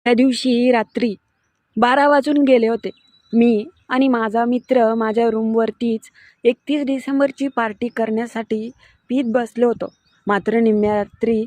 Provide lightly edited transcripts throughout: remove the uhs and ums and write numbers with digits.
त्या दिवशी रात्री 12 वाजून गेले होते. मी आणि माझा मित्र माझ्या रूमवरतीच 31 डिसेंबरची पार्टी करण्यासाठी पीत बसलो होतो. मात्र निम्म्या रात्री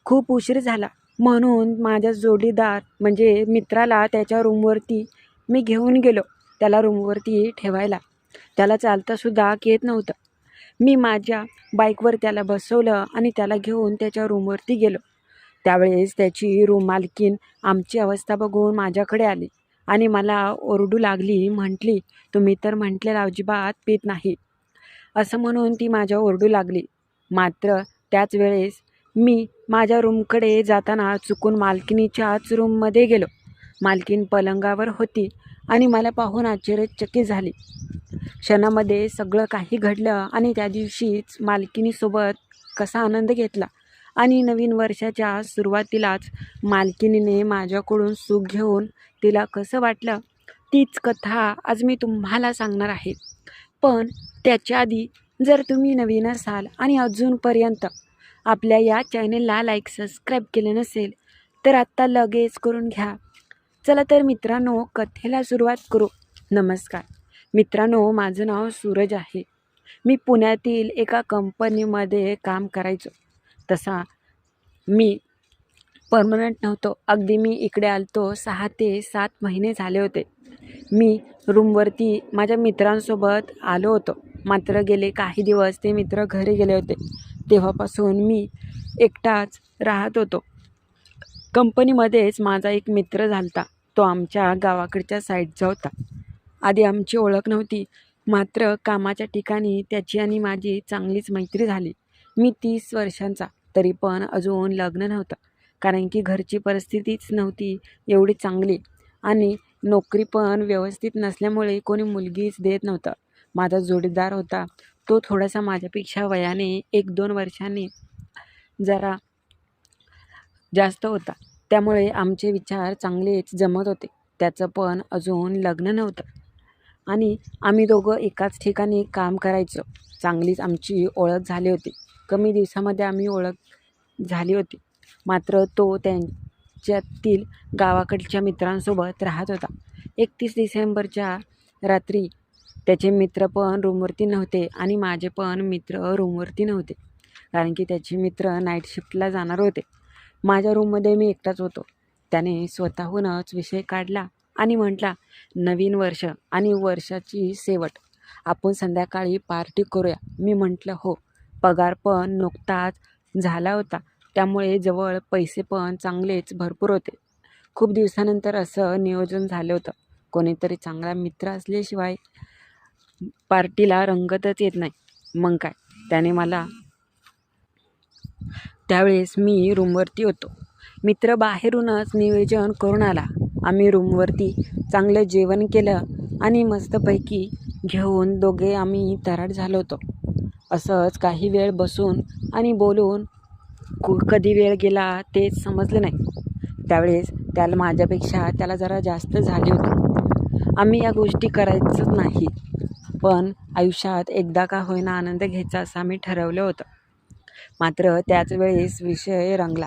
खूप उशीर झाला म्हणून माझ्या जोडीदार म्हणजे मित्राला त्याच्या रूमवरती मी घेऊन गेलो त्याला रूमवरती ठेवायला. त्याला चालतासुद्धा येत नव्हतं. मी माझ्या बाईकवर त्याला बसवलं आणि त्याला घेऊन त्याच्या रूमवरती गेलो. त्यावेळेस त्याची रूम मालकीन आमची अवस्था बघून माझ्याकडे आली आणि मला ओरडू लागली. म्हटली, तुम्ही तर म्हटलेलं अजिबात पीत नाही, असं म्हणून ती माझ्या ओरडू लागली. मात्र त्याच वेळेस मी माझ्या रूमकडे जाताना चुकून मालकिनीच्याच रूममध्ये गेलो. मालकीन पलंगावर होती आणि मला पाहून आश्चर्यचकित झाली. क्षणामध्ये सगळं काही घडलं आणि त्या दिवशीच मालकिनीसोबत कसा आनंद घेतला आणि नवीन वर्षाच्या सुरुवातीलाच मालकिनीने माझ्याकडून सुख घेऊन तिला कसं वाटलं तीच कथा आज मी तुम्हाला सांगणार आहे. पण त्याच्या आधी जर तुम्ही नवीन असाल आणि अजूनपर्यंत आपल्या या चॅनेलला लाईक सबस्क्राईब केले नसेल तर आत्ता लगेच करून घ्या. चला तर मित्रांनो, कथेला सुरुवात करू. नमस्कार मित्रांनो, माझं नाव सूरज आहे. मी पुण्यातील एका कंपनीमध्ये काम करायचो. तसा मी परमनंट नव्हतो. अगदी मी इकडे आलतो 6 ते 7 महिने झाले होते. मी रूमवरती माझ्या मित्रांसोबत आलो होतो. मात्र गेले काही दिवस ते मित्र घरी गेले होते. तेव्हापासून मी एकटाच राहत होतो. कंपनीमध्येच माझा एक मित्र झालता. तो आमच्या गावाकडच्या साईडचा होता. आधी आमची ओळख नव्हती, मात्र कामाच्या ठिकाणी त्याची आणि माझी चांगलीच मैत्री झाली. मी 30 वर्षांचा, तरी पण अजून लग्न नव्हतं, कारण की घरची परिस्थितीच नव्हती एवढी चांगली आणि नोकरी पण व्यवस्थित नसल्यामुळे कोणी मुलगीच देत नव्हतं. माझा जोडीदार होता, तो थोडासा माझ्यापेक्षा वयाने 1-2 वर्षांनी जरा जास्त होता. त्यामुळे आमचे विचार चांगलेच जमत होते. त्याचं पण अजून लग्न नव्हतं आणि आम्ही दोघं एकाच ठिकाणी काम करायचो. चांगलीच आमची ओळख झाली होती. कमी दिवसामध्ये आम्ही ओळख झाली होती. मात्र तो त्यांच्यातील गावाकडच्या मित्रांसोबत राहत होता. 31 डिसेंबरच्या रात्री त्याचे मित्र पण रूमवरती नव्हते आणि माझे पण मित्र रूमवरती नव्हते, कारण की त्याचे मित्र नाईट शिफ्टला जाणार होते. माझ्या रूममध्ये मी एकटाच होतो. त्याने स्वतःहूनच विषय काढला आणि म्हटला, नवीन वर्ष आणि वर्षाची शेवट, आपण संध्याकाळी पार्टी करूया. मी म्हटलं हो. पगार पण नुकताच झाला होता, त्यामुळे जवळ पैसे पण चांगलेच भरपूर होते. खूप दिवसानंतर असं नियोजन झालं होतं. कोणीतरी चांगला मित्र असल्याशिवाय पार्टीला रंगतच येत नाही. मग काय, त्याने मला त्यावेळेस मी रूमवरती होतो. मित्र बाहेरूनच नियोजन करून आला. आम्ही रूमवरती चांगलं जेवण केलं आणि मस्तपैकी घेऊन दोघे आम्ही तयार झालो होतो. असंच काही वेळ बसून आणि बोलून कधी वेळ गेला तेच समजलं नाही. त्यावेळेस माझ्यापेक्षा त्याला जरा जास्त झाली होती. आम्ही या गोष्टी करायचंच नाही, पण आयुष्यात एकदा का होईना आनंद घ्यायचा असं आम्ही ठरवलं होतं. मात्र त्याच वेळेस विषय रंगला.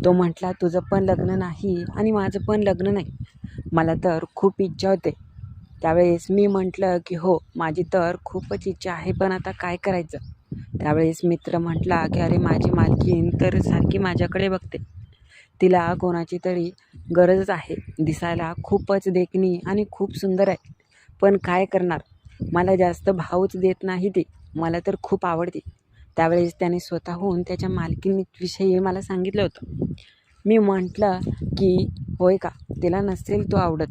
तो म्हटला, तुझं पण लग्न नाही आणि माझं पण लग्न नाही. मला तर खूप इच्छा होते. त्यावेळेस मी म्हटलं की हो, माझी तर खूपच इच्छा आहे, पण आता काय करायचं. त्यावेळेस मित्र म्हटला की अरे, माझी मालकीन तर सारखी माझ्याकडे बघते. तिला कोणाची तरी गरजच आहे. दिसायला खूपच देखणी आणि खूप सुंदर आहे, पण काय करणार, मला जास्त भावच देत नाही ती. मला तर खूप आवडते. त्यावेळेस त्याने स्वतःहून त्याच्या मालकीणीविषयी मला सांगितलं होतं. मी म्हटलं की होय का, तिला नसेल तो आवडत.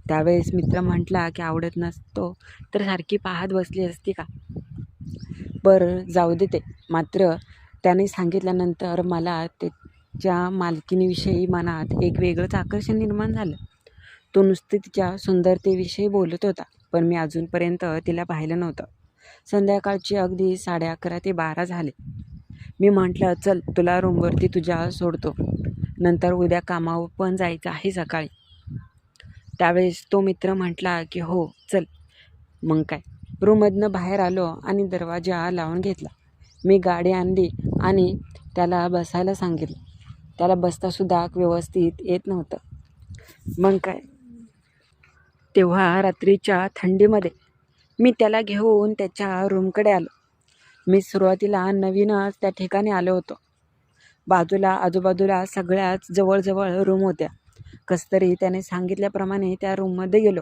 त्यावेळेस मित्र म्हटला की आवडत नसतो तर सारखी पाहत बसली असती का. बरं, जाऊ दे ते. मात्र त्याने सांगितल्यानंतर मला त्याच्या मालकीणीविषयी मनात एक वेगळंच आकर्षण निर्माण झालं. तो नुसते तिच्या सुंदरतेविषयी बोलत होता, पण मी अजूनपर्यंत तिला पाहिलं नव्हतं. संध्याकाळची अगदी 11:30 ते 12 झाले. मी म्हटलं, चल तुला रूमवरती तुझ्या सोडतो, नंतर उद्या कामावर पण जायचं आहे सकाळी. त्यावेळेस तो मित्र म्हटला की हो चल. मग काय, रूममधनं बाहेर आलो आणि दरवाजा लावून घेतला. मी गाडी आणली आणि त्याला बसायला सांगितलं. त्याला बसतासुद्धा व्यवस्थित येत नव्हतं. मग काय, तेव्हा रात्रीच्या थंडीमध्ये मी त्याला घेऊन त्याच्या रूमकडे आलो. मी सुरुवातीला नवीनच त्या ठिकाणी आलो होतो. बाजूला आजूबाजूला सगळ्याच जवळजवळ रूम होत्या. कसतरी त्याने सांगितल्याप्रमाणे त्या रूममध्ये गेलो.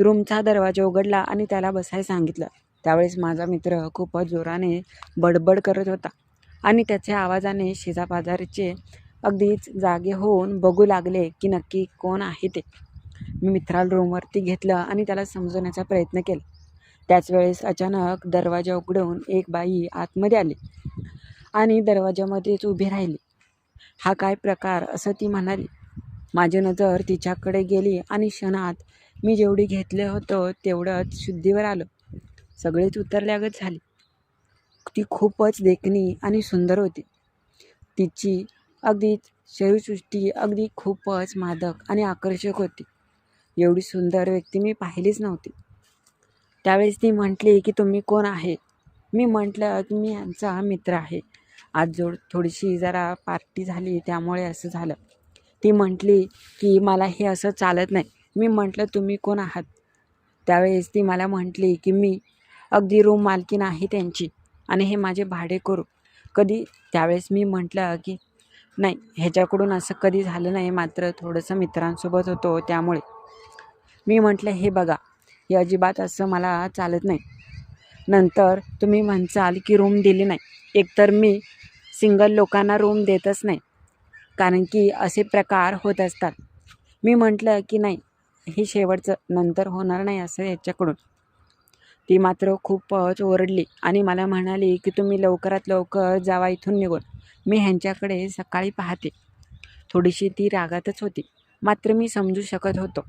रूमचा दरवाजा उघडला आणि त्याला बसायला सांगितलं. त्यावेळेस माझा मित्र खूपच जोराने बडबड करत होता आणि त्याच्या आवाजाने शेजापाजारचे अगदीच जागे होऊन बघू लागले की नक्की कोण आहे ते. मी मित्राला रूमवरती घेतलं आणि त्याला समजवण्याचा प्रयत्न केला. त्याच वेळेस अचानक दरवाजा उघडून एक बाई आतमध्ये आली आणि दरवाजामध्येच उभी राहिली. हा काय प्रकार, असं ती म्हणाली. माझी नजर तिच्याकडे गेली आणि क्षणात मी जेवढी घेतलं होतं तेवढंच शुद्धीवर आलं. सगळेच उतरल्यागत झाली. ती खूपच देखणी आणि सुंदर होती. तिची अगदीच शरीरसृष्टी अगदी खूपच मादक आणि आकर्षक होती. एवढी सुंदर व्यक्ती मी पाहिलीच नव्हती. त्यावेळेस ती म्हटली की तुम्ही कोण आहे? मी म्हटलं की मी यांचा मित्र आहे. आज थोडीशी जरा पार्टी झाली त्यामुळे असं झालं. ती म्हटली की मला हे असं चालत नाही. मी म्हटलं तुम्ही कोण आहात? त्यावेळेस ती मला म्हटली की मी अगदी रूम मालकीण आहे त्यांची आणि हे माझे भाडेकरू. कधी त्यावेळेस मी म्हटलं की नाही, ह्याच्याकडून असं कधी झालं नाही, मात्र थोडंसं मित्रांसोबत होतो त्यामुळे. मी म्हटलं हे बघा, हे अजिबात असं मला चालत नाही. नंतर तुम्ही म्हणसाल की रूम दिली नाही. एकतर मी सिंगल लोकांना रूम देतच नाही, कारण की असे प्रकार होत असतात. मी म्हटलं की नाही, हे शेवटचं, नंतर होणार नाही असं याच्याकडून. ती मात्र खूपच ओरडली आणि मला म्हणाली की तुम्ही लवकरात लवकर जावा इथून निघून. मी ह्यांच्याकडे सकाळी पाहते. थोडीशी ती रागातच होती, मात्र मी समजू शकत होतो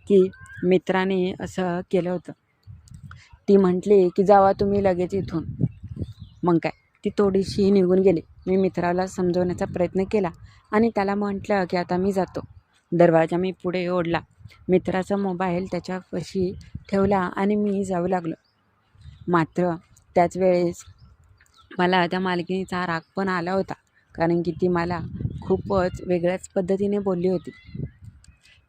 की मित्राने असं केलं होतं. ती म्हटली की जावा तुम्ही लगेच इथून. मग काय, ती थोडीशी निघून गेली. मी मित्राला समजवण्याचा प्रयत्न केला आणि त्याला म्हटलं की आता मी जातो. दरवाजा मी पुढे ओढला. मित्राचा मोबाईल त्याच्यापाशी ठेवला आणि मी जाऊ लागलो. मात्र त्याच वेळेस मला त्या मालकिणीचा राग पण आला होता, कारण की ती मला खूपच वेगळ्याच पद्धतीने बोलली होती.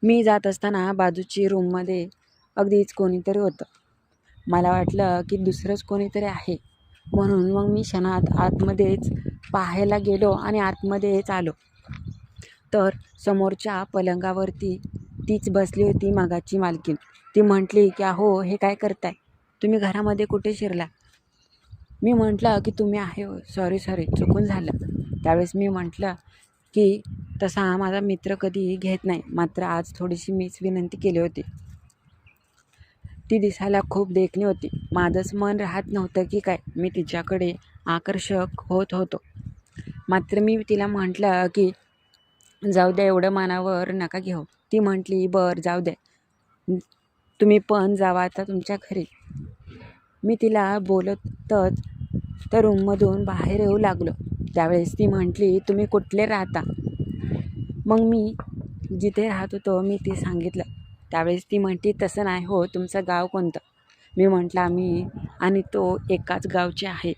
मी जात असताना बाजूची रूममध्ये अगदीच कोणीतरी होतं. मला वाटलं की दुसरंच कोणीतरी आहे, म्हणून मग मी क्षणात आतमध्येच पाहायला गेलो आणि आतमध्येच आलो. तर समोरच्या पलंगावरती तीच बसली होती, मागाची मालकीण. ती म्हटली की अहो, हे काय करताय? तुम्ही घरामध्ये कुठे शिरला? मी म्हटलं की तुम्ही आहे, सॉरी चुकून झालं. त्यावेळेस मी म्हटलं की तसा माझा मित्र कधी घेत नाही, मात्र आज थोडीशी मीच विनंती केली होती. ती दिसायला खूप देखणी होती. माझंच मन राहत नव्हतं की काय, मी तिच्याकडे आकर्षक होत होतो. मात्र मी तिला म्हटलं की जाऊ द्या, एवढं मनावर नका घेऊ. ती म्हटली बरं जाऊ द्या, तुम्ही पण जावा आता तुमच्या घरी. मी तिला बोलतच त्या रूममधून बाहेर येऊ लागलो. त्यावेळेस ती म्हटली तुम्ही कुठले राहता? मग मी जिथे राहत होतो मी ती सांगितलं. त्यावेळेस ती म्हटली तसं नाही हो, तुमचं गाव कोणतं? मी म्हटलं आम्ही आणि तो एकाच गावचे आहे.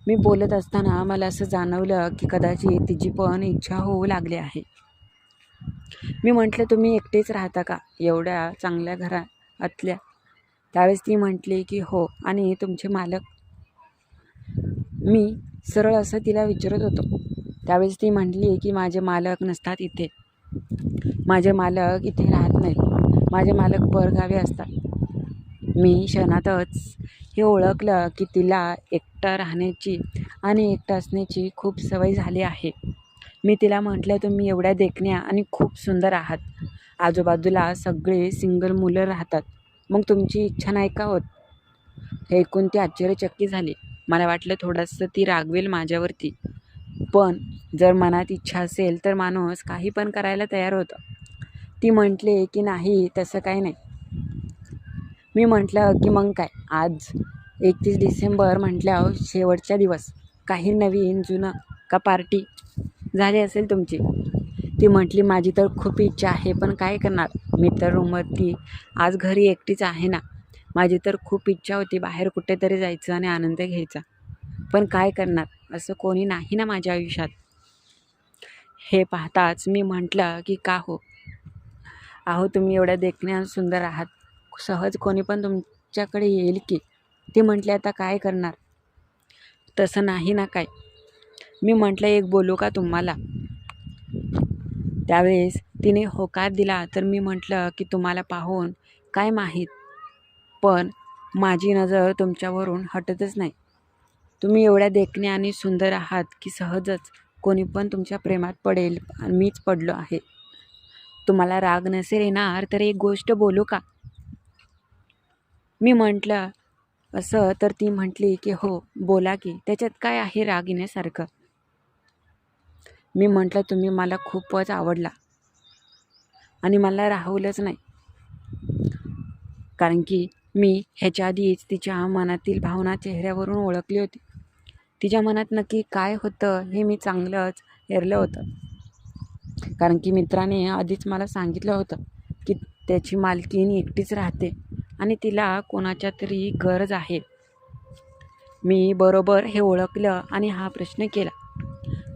मी बोलत असताना मला असं जाणवलं की कदाचित तिची पण इच्छा होऊ लागली आहे. मी म्हटलं तुम्ही एकटेच राहता का एवढ्या चांगल्या घरातल्या? त्यावेळेस ती म्हटली की हो, आणि तुमचे मालक? मी सरळ असं तिला विचारत होतो. त्यावेळेस ती म्हटली की माझे मालक नसतात इथे. माझे मालक इथे राहत नाहीत. माझे मालक परगावी असतात. मी क्षणातच हे ओळखलं की तिला एकटं राहण्याची आणि एकटं असण्याची खूप सवय झाली आहे. मी तिला म्हटलं तुम्ही एवढ्या देखण्या आणि खूप सुंदर आहात. आजूबाजूला सगळे सिंगल मुलं राहतात, मग तुमची इच्छा नाही का होत? हे ऐकून ती आश्चर्यचकित झाली. मला वाटलं थोडंसं ती रागवेल माझ्यावरती, पण जर मनात इच्छा असेल तर माणूस काही पण करायला तयार होतं. ती म्हटली की नाही, तसं काही नाही. मी म्हटलं की मग काय, आज 31 डिसेंबर म्हटल्यावर शेवटचा दिवस, काही नवीन जुनं का पार्टी झाली असेल तुमची? ती म्हटली माझी तर खूप इच्छा आहे, पण काय करणार, मी तर रूमवरती आज घरी एकटीच आहे ना. माझी तर खूप इच्छा होती बाहेर कुठेतरी जायचं आणि आनंद घ्यायचा, पण काय करणार, असं कोणी नाही ना माझ्या आयुष्यात. हे पाहताच मी म्हटलं की का हो, अहो तुम्ही एवढ्या देखण्या सुंदर आहात, सहज कोणी पण तुमच्याकडे येईल की. ती म्हटली आता काय करणार, तसं नाही ना काय. मी म्हटलं एक बोलू का तुम्हाला. त्यावेळेस तिने होकार दिला. तर मी म्हटलं की तुम्हाला पाहून काय माहीत, पण माझी नजर तुमच्यावरून हटतच नाही. तुम्ही एवढ्या देखण्या आणि सुंदर आहात की सहजच कोणी पण तुमच्या प्रेमात पडेल आणि मीच पडलो आहे. तुम्हाला राग नसेल येणार तर एक गोष्ट बोलू का. मी म्हटलं असं. तर ती म्हटली की हो बोला की, त्याच्यात काय आहे राग येण्यासारखं. मी म्हटलं तुम्ही मला खूपच आवडला आणि मला राहवलंच नाही, कारण की मी ह्याच्या आधीच तिच्या मनातील भावना चेहऱ्यावरून ओळखली होती. तिच्या मनात नक्की काय होतं हे मी चांगलंच हेरलं होतं, कारण की मित्राने आधीच मला सांगितलं होतं की त्याची मालकीण एकटीच राहते आणि तिला कोणाच्या तरी गरज आहे. मी बरोबर हे ओळखलं आणि हा प्रश्न केला.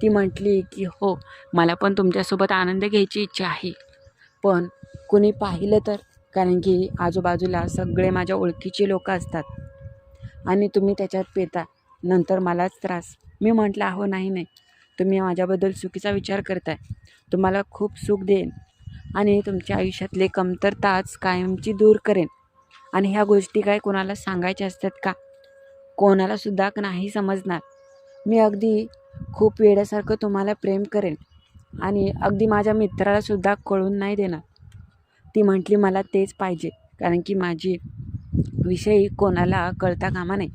ती म्हटली की हो मला पण तुमच्यासोबत आनंद घ्यायची इच्छा आहे, पण कुणी पाहिलं तर, कारण की आजूबाजूला सगळे माझ्या ओळखीचे लोक असतात आणि तुम्ही त्याच्यात पेता, नंतर मलाच त्रास. मी म्हटलं अहो नाही, तुम्ही माझ्याबद्दल चुकीचा विचार करताय. तुम्हाला खूप सुख देईन आणि तुमच्या आयुष्यातले कमतरताच कायमची दूर करेन. आणि ह्या गोष्टी काय कोणाला सांगायच्या असतात का, कोणालासुद्धा नाही समजणार. मी अगदी खूप वेड्यासारखं तुम्हाला प्रेम करेन आणि अगदी माझ्या मित्रालासुद्धा कळून नाही देणार. ती म्हटली मला तेच पाहिजे, कारण की माझी विषयी कोणाला कळता कामा नये,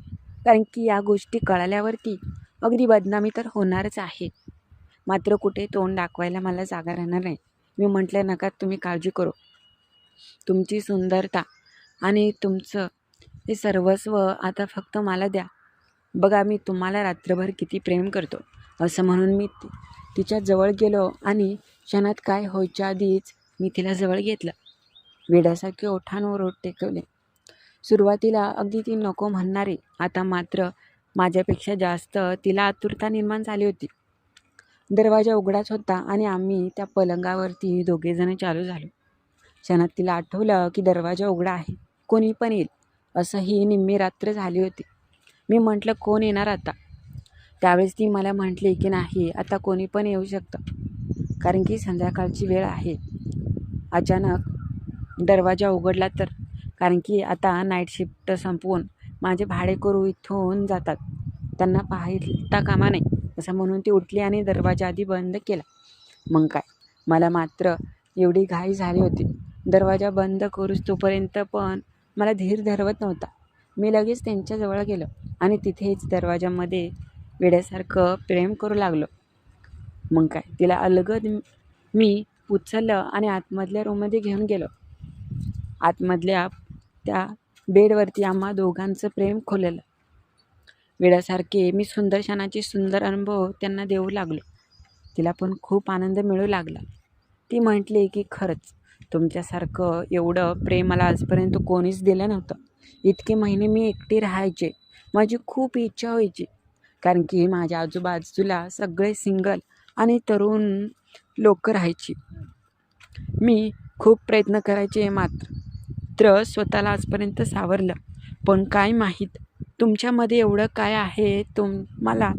कारण की या गोष्टी कळाल्यावरती अगदी बदनामी तर होणारच आहे. मात्र कुठे तोंड दाखवायला मला जागा राहणार नाही. मी म्हटलं नका तुम्ही काळजी करू, तुमची सुंदरता आणि तुमचं हे सर्वस्व आता फक्त मला द्या. बघा मी तुम्हाला रात्रभर किती प्रेम करतो. असं म्हणून मी तिच्या जवळ गेलो आणि क्षणात काय व्हायच्या आधीच मी तिला जवळ घेतलं. वेड्यासारखे ओठांवर ओठ टेकवले. सुरुवातीला अगदी ती नको म्हणणारी, आता मात्र माझ्यापेक्षा जास्त तिला आतुरता निर्माण झाली होती. दरवाजा उघडाच होता आणि आम्ही त्या पलंगावरती दोघेजण चालू झालो. क्षणात तिला आठवलं की दरवाजा उघडा आहे, कोणी पण येईल. असंही निम्मी रात्र झाली होती. मी म्हटलं कोण येणार आता. त्यावेळेस ती मला म्हटली की नाही आता कोणी पण येऊ शकतं, कारण की संध्याकाळची वेळ आहे. अचानक दरवाजा उघडला तर, कारण की आता नाईट शिफ्ट संपवून माझे भाडेकरू इथून जातात, त्यांना पाहता कामा नाही. असं म्हणून ती उठली आणि दरवाजा आधी बंद केला. मग काय, मला मात्र एवढी घाई झाली होती दरवाजा बंद करूच तोपर्यंत, पण मला धीर धरवत नव्हता. मी लगेच त्यांच्याजवळ गेलो आणि तिथेच दरवाजामध्ये वेड्यासारखं प्रेम करू लागलो. मग काय, तिला अलगद मी उचललं आणि आतमधल्या रूममध्ये घेऊन गेलो. आतमधल्या त्या बेडवरती आम्हा दोघांचं प्रेम खोललं. वेड्यासारखे मी सुंदर क्षणाचे सुंदर अनुभव त्यांना देऊ लागलो. तिला पण खूप आनंद मिळू लागला. ती म्हटली की खरंच तुमच्यासारखं एवढं प्रेम मला आजपर्यंत कोणीच दिलं नव्हतं. इतके महिने मी एकटी राहायचे, माझी खूप इच्छा व्हायची, कारण की माझ्या आजूबाजूला सगळे सिंगल आणि तरुण लोक राहायची. मी खूप प्रयत्न करायचे, मात्र स्वतःला आजपर्यंत सावरलं. पण काय माहीत तुमच्यामध्ये एवढं काय आहे, मला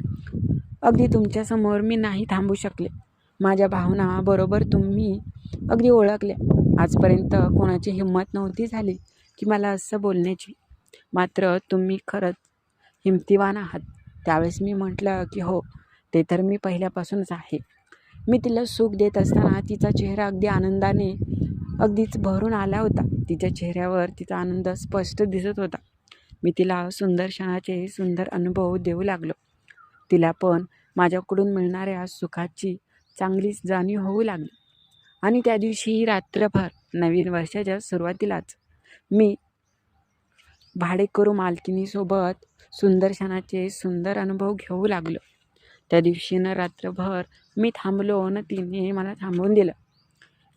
अगदी तुमच्यासमोर मी नाही थांबू शकले. माझ्या भावना बरोबर तुम्ही अगदी ओळखल्या. आजपर्यंत कोणाची हिंमत नव्हती झाली की मला असं बोलण्याची, मात्र तुम्ही खरंच हिमतीवान आहात. त्यावेळेस मी म्हटलं की हो ते तर मी पहिल्यापासूनच आहे. मी तिला सुख देत असताना तिचा चेहरा अगदी आनंदाने अगदीच भरून आला होता. तिच्या चेहऱ्यावर तिचा आनंद स्पष्ट दिसत होता. मी तिला सुंदर क्षणाचे सुंदर अनुभव देऊ लागलो. तिला पण माझ्याकडून मिळणाऱ्या सुखाची चांगलीच जाणीव होऊ लागली. आणि त्या दिवशी रात्रभर नवीन वर्षाच्या सुरुवातीलाच मी भाडेकरू मालकिनीसोबत सुंदर क्षणाचे सुंदर अनुभव घेऊ लागलो. त्या दिवशीनं रात्रभर मी थांबलो न तिने मला थांबवून दिलं.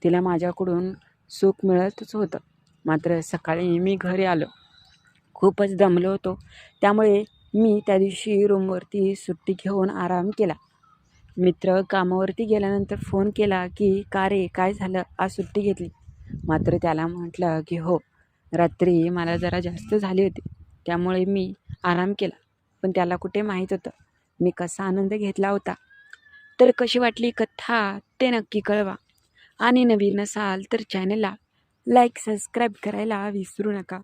तिला माझ्याकडून सुख मिळतच होतं. मात्र सकाळी मी घरी आलो, खूपच दमलो होतो. त्यामुळे मी त्या दिवशी रूमवरती सुट्टी घेऊन आराम केला. मित्र कामावरती गेल्यानंतर फोन केला की का रे काय झालं, आज सुट्टी घेतली. मात्र त्याला म्हटलं की हो, रात्री मला जरा जास्त झाली होती, त्यामुळे मी आराम केला. पण त्याला कुठे माहीत होतं मी कसा आनंद घेतला होता. तर कशी वाटली कथा ते नक्की कळवा. आणि नवीन असाल तर चॅनलला लाईक सबस्क्राईब करायला विसरू नका.